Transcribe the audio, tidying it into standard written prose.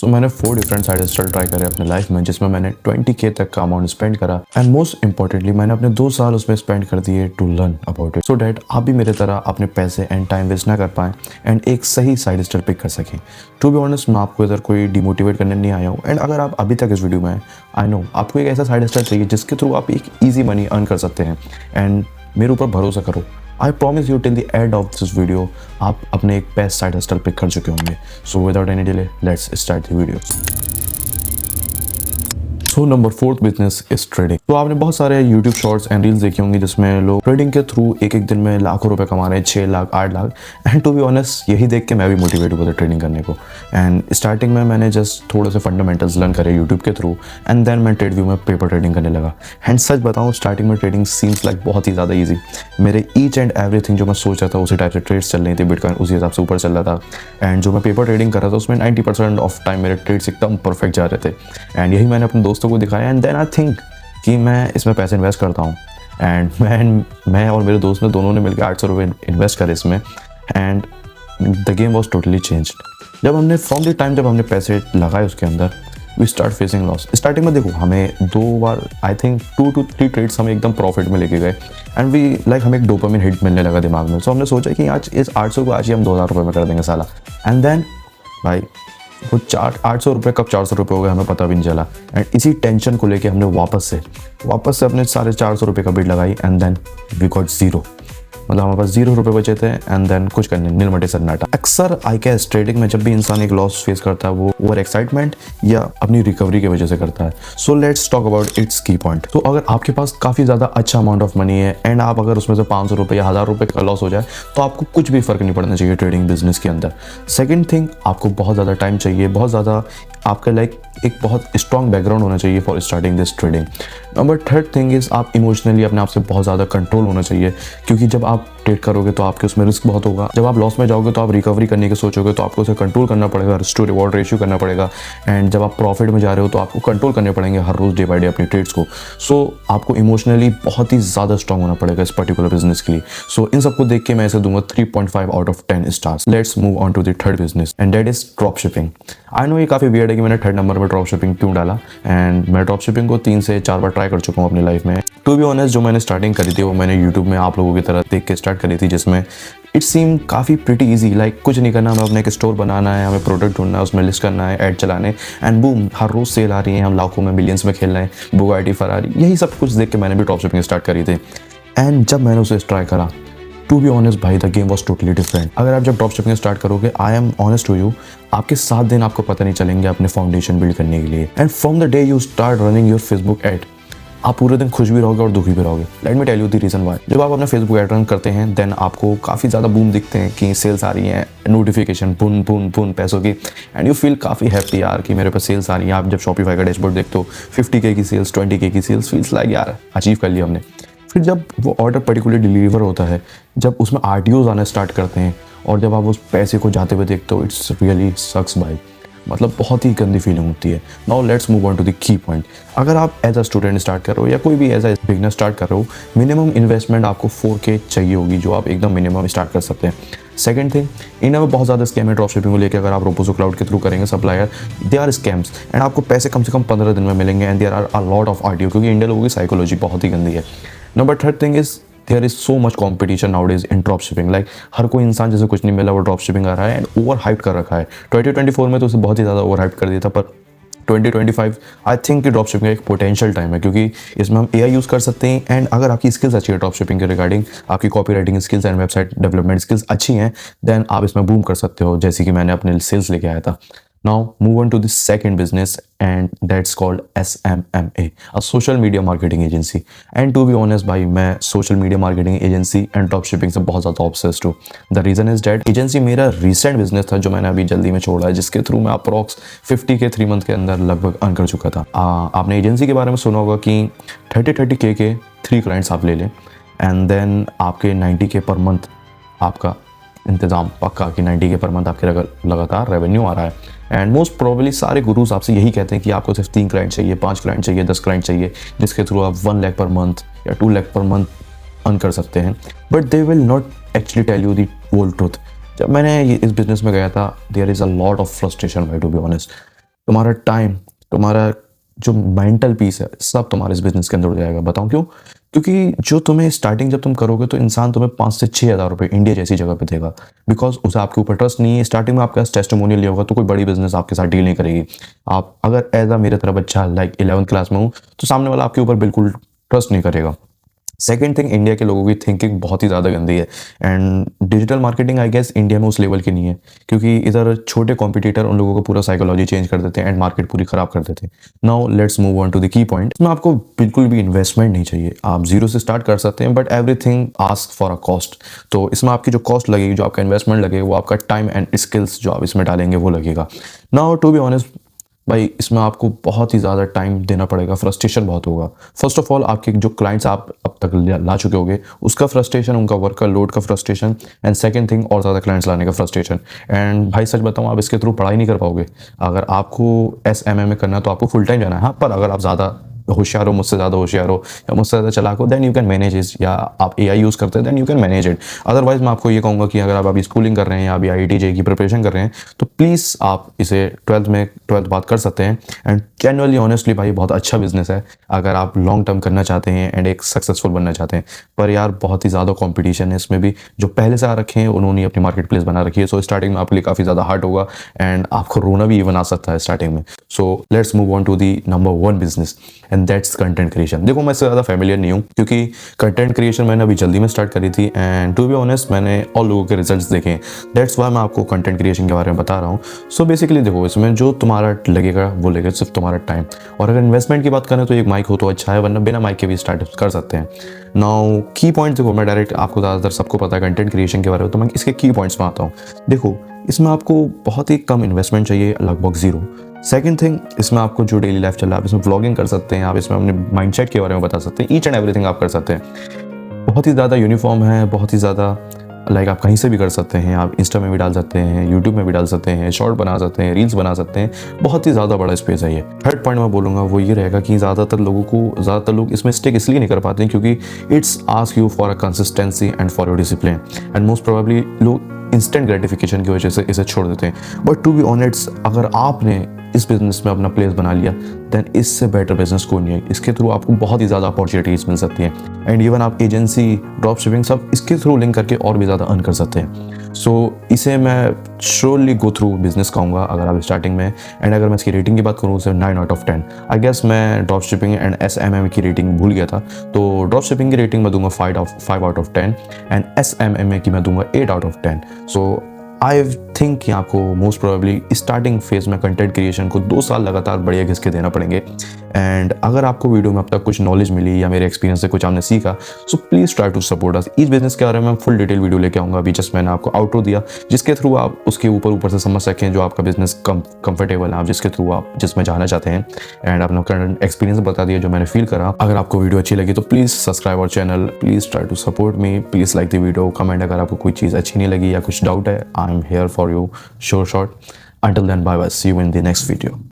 सो मैंने 4 different side hustle try करे अपने लाइफ में, जिसमें मैंने 20K तक का अमाउंट स्पेंड करा एंड मोस्ट इंपॉर्टेंटली मैंने अपने 2 साल उसमें स्पेंड कर दिए to learn about it, so that आप भी मेरे तरह अपने पैसे एंड टाइम वेस्ट ना कर पाएं एंड एक सही साइड हसल पिक कर सकें। टू बी ऑनेस्ट, मैं आपको इधर कोई डिमोटिवेट करने नहीं आया हूँ एंड अगर आप अभी तक इस वीडियो में हैं, आई नो आपको एक ऐसा साइड हसल चाहिए जिसके थ्रू आप एक ईजी मनी अर्न कर सकते हैं एंड मेरे ऊपर भरोसा करो, I promise you till the end of this video आप अपने एक बेस्ट साइड हसल पिक कर चुके होंगे। So without any delay let's start the video. So number 4th business is trading. तो आपने बहुत सारे यूट्यूब शॉर्ट्स एंड रील्स देखी होंगी जिसमें लोग ट्रेडिंग के थ्रू एक दिन में लाखों रुपए कमा रहे हैं, 6 lakh 8 lakh. And to be honest यही देख के मैं भी मोटिवेट हुआ था ट्रेडिंग करने को। एंड स्टार्टिंग में मैंने जस्ट थोड़े से फंडामेंटल्स लर्न करे यूट्यूब के थ्रू एंड देन मैं ट्रेड व्यू में पेपर ट्रेडिंग करने लगा। एंड सच बताऊँ, स्टार्टिंग में ट्रेडिंग सीम्स लाइक बहुत ही ज़्यादा ईजी। मेरे ईच एंड एवरीथिंग जो मैं सोच रहा था उसी टाइप से ट्रेड्स चल रही थी, बिटकॉइन उसी हिसाब से ऊपर चल रहा था। एंड जो मैं पेपर ट्रेडिंग कर रहा था उसमें 90% ऑफ टाइम मेरे ट्रेड्स एकदम परफेक्ट जा रहे थे। एंड यही मैंने अपने दोस्तों को दिखाया एंड देन आई थिंक कि मैं इसमें पैसे इन्वेस्ट करता हूँ। एंड मैं और मेरे दोस्त ने दोनों ने मिलकर 800 रुपये इन्वेस्ट करे इसमें and the game was totally change. जब हमने फ्रॉम द टाइम जब हमने पैसे लगाए उसके अंदर we start facing loss. Starting में देखो हमें 2 बार आई थिंक 2 to 3 ट्रेड्स हमें एकदम प्रॉफिट में लेके गए एंड वी लाइक हमें एक डोपामिन हिट मिलने लगा दिमाग में। सो हमने सोचा कि आज इस 800 को आज ही हम 2000 रुपये में कर देंगे साला। एंड देन भाई वो 800 रुपये कब 400 रुपये हो गए हमें पता भी नहीं चला। एंड इसी टेंशन को लेके हमने वापस से अपने सारे 400 रुपये का बिड लगाई and then we got zero. मतलब हमारे पास 0 रुपये बचे थे एंड देन कुछ करने नीलमटे सन्नाटा। अक्सर आई कैस ट्रेडिंग में जब भी इंसान एक लॉस फेस करता है वो ओवर एक्साइटमेंट या अपनी रिकवरी की वजह से करता है। So let's talk about it's की पॉइंट। तो अगर आपके पास काफ़ी ज़्यादा अच्छा अमाउंट ऑफ मनी है एंड आप अगर उसमें से 500 रुपये या 1000 रुपये का लॉस हो जाए तो आपको कुछ भी फ़र्क नहीं पड़ना चाहिए ट्रेडिंग बिजनेस के अंदर। सेकेंड थिंग, आपको बहुत ज़्यादा टाइम चाहिए, बहुत ज़्यादा आपका लाइक एक बहुत स्ट्रॉन्ग बैकग्राउंड होना चाहिए for starting this trading. Number 3rd thing is आप इमोशनली अपने आप से बहुत ज़्यादा कंट्रोल होना चाहिए, क्योंकि जब आप ट्रेड करोगे तो आपके उसमें रिस्क बहुत होगा। जब आप लॉस में जाओगे तो आप रिकवरी करने की सोचोगे तो आपको उसे कंट्रोल करना पड़ेगा, रिस्क टू रिवॉर्ड रेशियो करना पड़ेगा। एंड जब आप प्रॉफिट में जा रहे हो तो आपको कंट्रोल करने पड़ेंगे हर रोज़ डे बाय डे अपनी ट्रेड्स को। सो आपको इमोशनली बहुत ही ज़्यादा स्ट्रॉन्ग होना पड़ेगा इस पर्टिकुलर बिजनेस के लिए। सो इन सबको देख के मैं इसे दूंगा 3.5 out of 10 stars. Let's move on to the 3rd business and that is drop shipping. I know ये काफ़ी वियर्ड है कि मैंने 3rd नंबर पर ड्रॉप शिपिंग क्यों डाला एंड मैं ड्रॉप शिपिंग को 3 से 4 बार ट्राई कर चुका हूँ अपनी लाइफ में। टू बी ऑनेस्ट जो मैंने स्टार्टिंग करी थी वो मैंने यूट्यूब में आप लोगों की तरह देख के स्टार्ट करी थी, जिसमें इट सीम काफ़ी प्रिटी ईजी। लाइक कुछ नहीं करना, हमें अपने एक स्टोर बनाना है, हमें प्रोडक्ट ढूंढना है, उसमें लिस्ट करना है, ऐड चलाने एंड बूम हर रोज़ सेल आ रही है, हम लाखों में मिलियंस में खेल रहे हैं, बुगाटी फरारी, यही सब कुछ देख के मैंने भी ड्रॉप शिपिंग स्टार्ट करी थी। एंड जब मैंने उसे ट्राई करा टू बी ऑनेस्ट भाई the game was totally different. अगर आप जब ड्रॉप शिपिंग स्टार्ट करोगे, I am honest to you, आपके 7 दिन आपको पता नहीं चलेंगे अपने फाउंडेशन बिल्ड करने के लिए। And from the day you start running your Facebook ad, आप पूरे दिन खुश भी रहोगे और दुखी भी रहोगे। Let me tell you the reason why. जब आप अपना फेसबुक एड रन करते हैं देन आपको काफ़ी ज़्यादा बूम दिखते हैं कि सेल्स आ रही हैं, नोटिफिकेशन पुन पुन पुन पैसों की, एंड यू फील काफ़ी हैप्पी यार कि मेरे पास सेल्स आ रही हैं। आप जब शॉपिफाई का डैशबोर्ड देखते हो 50K की सेल्स, 20K की सेल्स, फील्स लाइक यार अचीव कर लिया हमने। फिर जब वो ऑर्डर पर्टिकुलर डिलीवर होता है, जब उसमें RTOs आने स्टार्ट करते हैं और जब आप उस पैसे को जाते हुए देखते हो, इट्स रियली सक्स भाई। मतलब बहुत ही गंदी फीलिंग होती है। Now let's move on to the key point. अगर आप एज अ स्टूडेंट स्टार्ट कर रहे हो या कोई भी एज अ बिगनर स्टार्ट कर रहे हो, मिनिमम इन्वेस्टमेंट आपको 4K चाहिए होगी जो आप एकदम मिनिमम स्टार्ट कर सकते हैं। सेकंड थिंग, इंडिया में बहुत ज़्यादा स्कैम है ड्रॉप शिपिंग को लेकर। अगर आप रोबोसो क्लाउड के थ्रू करेंगे supplier, they are scams and आपको पैसे कम से कम 15 दिन में मिलेंगे and there are a lot of RTO, क्योंकि इंडिया लोगों की साइकोलॉजी बहुत ही गंदी है। Number 3rd thing is there is so much competition nowadays in drop shipping. Like हर कोई इंसान जैसे कुछ नहीं मिला वो ड्रॉप शिपिंग आ रहा है एंड ओवर हाइप कर रखा है। 2024 में तो उसे बहुत ही ज़्यादा ओवर हाइप कर दिया था, पर 2025 आई थिंक कि ड्रॉप शिपिंग का एक पोटेंशियल टाइम है, क्योंकि इसमें हम AI यूज़ कर सकते हैं एंड अगर आपकी स्किल्स अच्छी है ड्रॉप शिपिंग के रिगार्डिंग, आपकी copy writing skills and website development skills अच्छी हैं, देन आप इसमें बूम कर सकते हो, जैसे कि मैंने अपने सेल्स लेके आया था। Now move on to the second business and that's called SMMA, a social media marketing agency. And to be honest भाई मैं social media marketing agency and drop shipping से बहुत ज़्यादा obsessed हूँ। The reason is that agency मेरा recent business था जो मैंने अभी जल्दी में छोड़ा है, जिसके थ्रू मैं अप्रॉक्स 50K 3 मंथ के अंदर लगभग अर्न कर चुका था। आपने एजेंसी के बारे में सुना होगा कि 30-30K के 3 क्लाइंट्स आप ले लें एंड देन आपके 90K पर मंथ आपका इंतज़ाम पक्का कि 90K पर मंथ आपके लगातार रेवेन्यू आ रहा है। एंड मोस्ट प्रोबेबली सारे गुरुज आपसे यही कहते हैं कि आपको सिर्फ 3 क्लाइंट चाहिए, 5 क्लाइंट चाहिए, 10 क्लाइंट चाहिए, जिसके थ्रू आप 1 लाख पर मंथ या 2 लाख पर मंथ अर्न कर सकते हैं। But they will not actually tell you the whole truth. जब मैंने इस बिजनेस में गया था, there is a lot of frustration भाई, टू बी ऑनेस्ट। तुम्हारा टाइम, तुम्हारा जो मेंटल पीस है, सब तुम्हारे इस बिजनेस के अंदर हो जाएगा। बताऊं क्यों? क्योंकि जो तुम्हें स्टार्टिंग जब तुम करोगे तो इंसान तुम्हें 5 से 6 हज़ार रुपये इंडिया जैसी जगह पे देगा, बिकॉज उसे आपके ऊपर ट्रस्ट नहीं है। स्टार्टिंग में आपके पास टेस्टिमोनियल नहीं होगा तो कोई बड़ी बिजनेस आपके साथ डील नहीं करेगी। आप अगर एज अ मेरे तरह बच्चा लाइक 11th क्लास में हूँ तो सामने वाला आपके ऊपर बिल्कुल ट्रस्ट नहीं करेगा। सेकेंड थिंग, इंडिया के लोगों की थिंकिंग बहुत ही ज़्यादा गंदी है, and digital marketing I guess India में उस लेवल की नहीं है, क्योंकि इधर छोटे कॉम्पिटिटर उन लोगों को पूरा साइकोलॉजी चेंज कर देते हैं एंड मार्केट पूरी ख़राब कर देते हैं। Now let's move on to the key point. इसमें आपको बिल्कुल भी इन्वेस्टमेंट नहीं चाहिए, आप जीरो से स्टार्ट कर सकते हैं, but everything ask for a cost. तो इसमें आपकी जो कॉस्ट लगेगी, जो आपका इन्वेस्टमेंट लगेगा, वो आपका टाइम एंड स्किल्स जो आप इसमें डालेंगे वो लगेगा। नाउ टू बी ऑनेस्ट भाई, इसमें आपको बहुत ही ज़्यादा टाइम देना पड़ेगा, फ्रस्ट्रेशन बहुत होगा। फर्स्ट ऑफ ऑल, आपके जो क्लाइंट्स आप अब तक ला चुके होंगे उसका फ्रस्ट्रेशन, उनका वर्क का लोड का फ्रस्ट्रेशन, एंड सेकंड थिंग और ज़्यादा क्लाइंट्स लाने का फ्रस्ट्रेशन। एंड भाई सच बताऊँ, आप इसके थ्रू पढ़ाई नहीं कर पाओगे। अगर आपको SMMA करना है तो आपको फुल टाइम जाना है। हाँ, पर अगर आप ज़्यादा होशियार हो, मुझसे ज़्यादा होशियार हो या मुझसे ज़्यादा चालाक हो, then you can manage it, या आप AI यूज़ करते हैं then you can manage it. Otherwise मैं आपको ये कहूँगा कि अगर आप अभी स्कूलिंग कर रहे हैं या अभी IIT JEE की प्रिपरेशन कर रहे हैं तो प्लीज़ आप इसे 12th बाद कर सकते हैं। एंड जेन्युइनली ऑनेस्टली भाई, बहुत अच्छा बिजनेस है अगर आप लॉन्ग टर्म करना चाहते हैं एंड एक सक्सेसफुल बनना चाहते हैं। पर यार बहुत ही ज़्यादा कॉम्पिटिशन है इसमें भी, जो पहले से आ रखे हैं उन्होंने अपनी मार्केट प्लेस बना रखी है। सो स्टार्टिंग में आपके लिए काफ़ी ज़्यादा हार्ड होगा एंड आपको रोना भी इवन आ सकता है स्टार्टिंग में। So let's move on to the number 1 business, and that's content creation. देखो, मैं इससे ज़्यादा फैमिलियर नहीं हूँ क्योंकि कंटेंट क्रिएशन मैंने अभी जल्दी में स्टार्ट करी थी, एंड टू बी ऑनेस्ट मैंने और लोगों के रिजल्ट्स देखे हैं। दैट्स वाई मैं आपको कंटेंट क्रिएशन के बारे में बता रहा हूँ। सो बेसिकली देखो, इसमें जो तुम्हारा लगेगा वो लगेगा सिर्फ तुम्हारा टाइम। और अगर इन्वेस्टमेंट की बात करें तो एक माइक हो तो अच्छा है, वरना बिना माइक के भी स्टार्ट कर सकते हैं। नाउ की पॉइंट देखो, मैं डायरेक्ट आपको ज़्यादातर सबको पता है कंटेंट क्रिएशन के बारे में, तो मैं इसके की पॉइंट्स में आता हूँ। देखो, इसमें आपको बहुत ही कम इन्वेस्टमेंट चाहिए, लगभग ज़ीरो। सेकंड थिंग, इसमें आपको जो डेली लाइफ चल रहा है आप इसमें व्लॉगिंग कर सकते हैं, आप इसमें अपने माइंडसेट के बारे में बता सकते हैं, ईच एंड एवरीथिंग आप कर सकते हैं। बहुत ही ज़्यादा यूनिफॉर्म है, बहुत ही ज़्यादा लाइक आप कहीं से भी कर सकते हैं। आप इंस्टा में भी डाल सकते हैं, यूट्यूब में भी डाल सकते हैं, शॉर्ट बना सकते हैं, रील्स बना सकते हैं। बहुत ही ज़्यादा बड़ा स्पेस है ये। थर्ड पॉइंट मैं बोलूँगा वो ये रहेगा कि ज़्यादातर लोग इसमें स्टिक इसलिए नहीं कर पाते हैं क्योंकि it's ask you for a consistency and for your discipline, and most probably लोग इंस्टेंट ग्रेटिफिकेशन की वजह से इसे छोड़ देते हैं। बट टू बी ऑनेस्ट, अगर आपने इस बिज़नेस में अपना प्लेस बना लिया देन इससे बेटर बिजनेस कोई नहीं है। इसके थ्रू आपको बहुत ही ज़्यादा अपॉर्चुनिटीज़ मिल सकती हैं, एंड इवन आप एजेंसी, ड्रॉप शिपिंग सब इसके थ्रू लिंक करके और भी ज़्यादा अर्न कर सकते हैं। सो इसे मैं श्योरली गो थ्रू बिजनेस कहूँगा अगर आप स्टार्टिंग में। एंड अगर मैं इसकी रेटिंग की बात करूँ तो 9 आउट ऑफ 10। आई गेस मैं ड्रॉप शिपिंग एंड SMMA की रेटिंग भूल गया था, तो ड्रॉप शिपिंग की रेटिंग मैं दूंगा 5 आउट ऑफ 10 एंड SMMA की मैं दूंगा 8 out of 10। So I think कि आपको मोस्ट प्रोबेबली स्टार्टिंग फेज में कंटेंट क्रिएशन को 2 साल लगातार बढ़िया घिस के देना पड़ेंगे। एंड अगर आपको वीडियो में अब तक कुछ नॉलेज मिली या मेरे एक्सपीरियंस से कुछ आपने सीखा, so please try to support us. इस बिजनेस के बारे में फुल डिटेल वीडियो लेके आऊँगा। अभी जस्ट मैंने आपको आउटरो दिया जिसके थ्रू आप उसके ऊपर से समझ सकें जो आपका बिजनेस कंफर्टेबल है, आप जिसके थ्रू आप जिसमें जाना चाहते हैं, एंड अपना करंट एक्सपीरियंस बता दिया जो मैंने फील करा। अगर आपको वीडियो अच्छी लगी तो please subscribe our channel, please try to support me, please like the video, comment अगर आपको कोई चीज़ अच्छी नहीं लगी या कुछ डाउट है, I am here for you, शोर short. Until then, bye bye. See you in the next video.